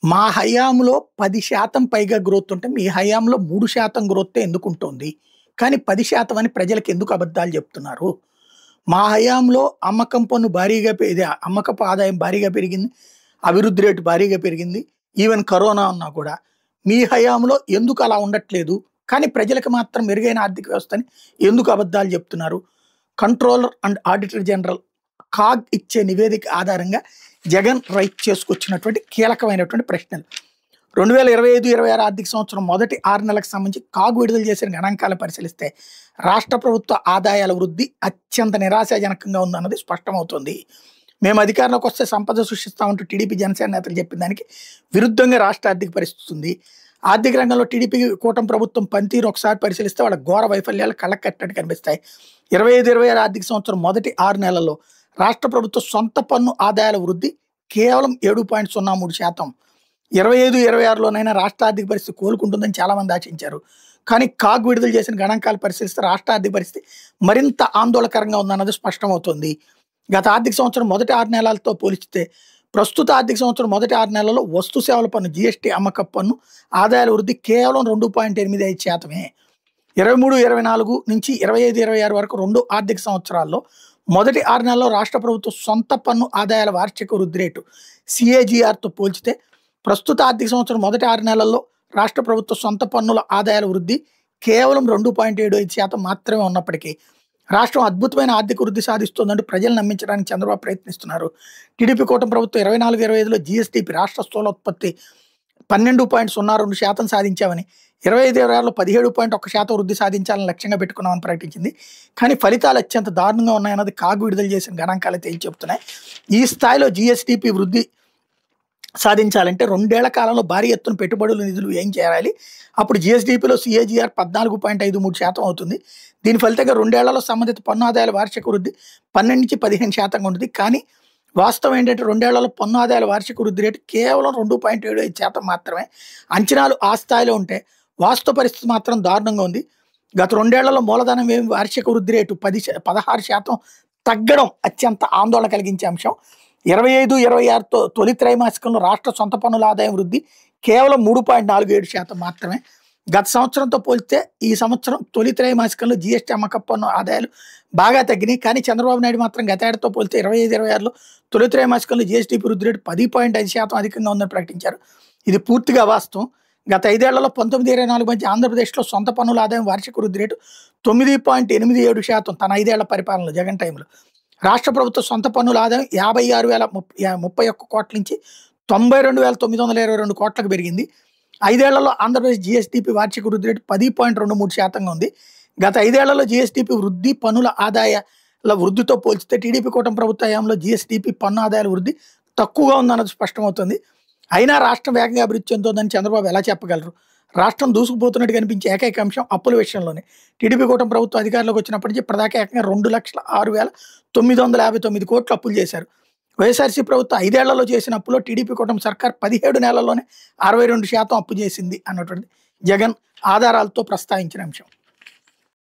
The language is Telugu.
మా హయాంలో 10% పైగా గ్రోత్ ఉంటే, మీ హయాంలో 3% గ్రోతే ఎందుకుంటోంది? కానీ 10% అని ప్రజలకు ఎందుకు అబద్ధాలు చెప్తున్నారు? మా హయాంలో అమ్మకం పన్ను భారీగా అమ్మకపు ఆదాయం భారీగా పెరిగింది. అభివృద్ధి రేటు భారీగా పెరిగింది. ఈవెన్ కరోనా ఉన్నా కూడా. మీ హయాంలో ఎందుకు అలా ఉండట్లేదు? కానీ ప్రజలకు మాత్రం మెరుగైన ఆర్థిక వ్యవస్థని ఎందుకు అబద్ధాలు చెప్తున్నారు? Controller and auditor general CAG ఇచ్చే నివేదిక ఆధారంగా జగన్ రైట్ చేసుకొచ్చినటువంటి కీలకమైనటువంటి ప్రశ్నలు. 2025-26 ఆర్థిక సంవత్సరం మొదటి 6 నెలలకు సంబంధించి కాగ్ విడుదల చేసిన గణాంకాలు పరిశీలిస్తే రాష్ట్ర ప్రభుత్వ ఆదాయాల వృద్ధి అత్యంత నిరాశాజనకంగా ఉందన్నది స్పష్టమవుతోంది. మేము అధికారంలోకి వస్తే సంపద సృష్టిస్తామంటూ టీడీపీ జనసేన నేతలు చెప్పిన దానికి విరుద్ధంగా రాష్ట్ర ఆర్థిక పరిస్థితి ఉంది. ఆర్థిక రంగంలో టీడీపీ కూటమి ప్రభుత్వం పనితీరు ఒకసారి పరిశీలిస్తే వాళ్ళ ఘోర వైఫల్యాలు కళ్ళకు కట్టినట్టు కనిపిస్తాయి. 25-26 ఆర్థిక సంవత్సరం మొదటి 6 నెలల్లో రాష్ట్ర ప్రభుత్వ సొంత పన్ను ఆదాయాల వృద్ధి కేవలం 7.03%. 25-26లోనైనా రాష్ట్ర ఆర్థిక పరిస్థితి కోలుకుంటుందని చాలా మంది ఆశించారు. కానీ కాగ్ విడుదల చేసిన గణాంకాలు పరిశీలిస్తే రాష్ట్ర ఆర్థిక పరిస్థితి మరింత ఆందోళనకరంగా ఉందన్నది స్పష్టమవుతుంది. గత ఆర్థిక సంవత్సరం మొదటి 6 నెలలతో పోలిస్తే ప్రస్తుత ఆర్థిక సంవత్సరం మొదటి 6 నెలల్లో వస్తు సేవల పన్ను జీఎస్టీ అమ్మకపు పన్ను ఆదాయాల వృద్ధి కేవలం 2.85%. 23-24 నుంచి 25-26 వరకు 2 ఆర్థిక సంవత్సరాల్లో మొదటి 6 నెలల్లో రాష్ట్ర ప్రభుత్వం సొంత పన్ను ఆదాయాల వార్షిక వృద్ధి రేటు CAGRతో పోల్చితే ప్రస్తుత ఆర్థిక సంవత్సరం మొదటి 6 నెలల్లో రాష్ట్ర ప్రభుత్వ సొంత పన్నుల ఆదాయాల వృద్ధి కేవలం 2.75% మాత్రమే ఉన్నప్పటికీ రాష్ట్రం అద్భుతమైన ఆర్థిక వృద్ధి సాధిస్తోందంటూ ప్రజలు నమ్మించడానికి చంద్రబాబు ప్రయత్నిస్తున్నారు. టీడీపీ కూటమి ప్రభుత్వం 24-25లో జీఎస్టీపీ రాష్ట్ర స్థూలోత్పత్తి 12.02% సాధించామని, 25-26లో 17.1% వృద్ధి సాధించాలని లక్ష్యంగా పెట్టుకున్నామని ప్రకటించింది. కానీ ఫలితాలు అత్యంత దారుణంగా ఉన్నాయన్నది కాగ్ విడుదల చేసిన గణాంకాలు తేల్చి చెబుతున్నాయి. ఈ స్థాయిలో జీఎస్టీపీ వృద్ధి సాధించాలంటే 2 ఏళ్ల కాలంలో భారీ ఎత్తున పెట్టుబడులు నిధులు ఏం చేయాలి? అప్పుడు జీఎస్డీపీలో CAGR 14.53% అవుతుంది. దీని ఫలితంగా 2 ఏళ్లలో సంబంధిత పన్ను ఆదాయాల వార్షిక వృద్ధి 12-15% ఉంటుంది. కానీ వాస్తవం ఏంటంటే 2 ఏళ్లలో పన్ను ఆదాయాల వార్షిక వృద్ధి రేటు కేవలం 2.75% మాత్రమే. అంచనాలు ఆ స్థాయిలో ఉంటే వాస్తవ పరిస్థితి మాత్రం దారుణంగా ఉంది. గత 2 ఏళ్లలో మూలధనం వ్యయం వార్షిక వృద్ధి రేటు 16% తగ్గడం అత్యంత ఆందోళన కలిగించే అంశం. 25-26 తొలి త్రైమాసికంలో రాష్ట్ర సొంత పన్నుల ఆదాయం వృద్ధి కేవలం 3.47% మాత్రమే. గత సంవత్సరంతో పోలిస్తే ఈ సంవత్సరం తొలి త్రైమాసికంలో జీఎస్టీ అమ్మకపు పన్ను ఆదాయాలు బాగా తగ్గినాయి. కానీ చంద్రబాబు నాయుడు మాత్రం గత ఏడాదితో పోలిస్తే 25-26లో తొలి త్రైమాసికంలో జీఎస్టీపీ వృద్ధి రేటు 10.5% అధికంగా ఉందని ప్రకటించారు. ఇది పూర్తిగా వాస్తవం. గత 5 ఏళ్లలో 19-24 మధ్య ఆంధ్రప్రదేశ్లో సొంత పన్నుల ఆదాయం వార్షిక వృద్ధి రేటు 9.87% తన 5 ఏళ్ల పరిపాలనలో జగన్ టైంలో. రాష్ట్ర ప్రభుత్వ సొంత పన్నుల ఆదాయం 56,031 కోట్ల నుంచి 92,922 కోట్లకు పెరిగింది. 5 ఏళ్లలో ఆంధ్రప్రదేశ్ జీఎస్టీపీ వార్షిక వృద్ధి రేటు 10.23% ఉంది. గత 5 ఏళ్లలో జీఎస్టీపీ వృద్ధి పన్నుల ఆదాయాల వృద్ధితో పోల్చితే టీడీపీ కూటమి ప్రభుత్వ హయాంలో జీఎస్టీపీ పన్ను ఆదాయాల వృద్ధి తక్కువగా ఉందన్నది స్పష్టమవుతుంది. అయినా రాష్ట్రం వేగంగా అభివృద్ధి చెందుతోందని చంద్రబాబు ఎలా చెప్పగలరు? రాష్ట్రం దూసుకుపోతున్నట్టు కనిపించే ఏకైక అంశం అప్పుల విషయంలోనే. టీడీపీ కూటమి ప్రభుత్వం అధికారంలోకి వచ్చినప్పటి నుంచి ఇప్పటిదాకా ఏకంగా 2,06,959 కోట్లు అప్పులు చేశారు. వైఎస్ఆర్సీ ప్రభుత్వం 5 ఏళ్లలో చేసిన అప్పులో టీడీపీ కూటమి సర్కార్ 17 నెలల్లోనే 62% అప్పు చేసింది అన్నటువంటి జగన్ ఆధారాలతో ప్రస్తావించిన అంశం.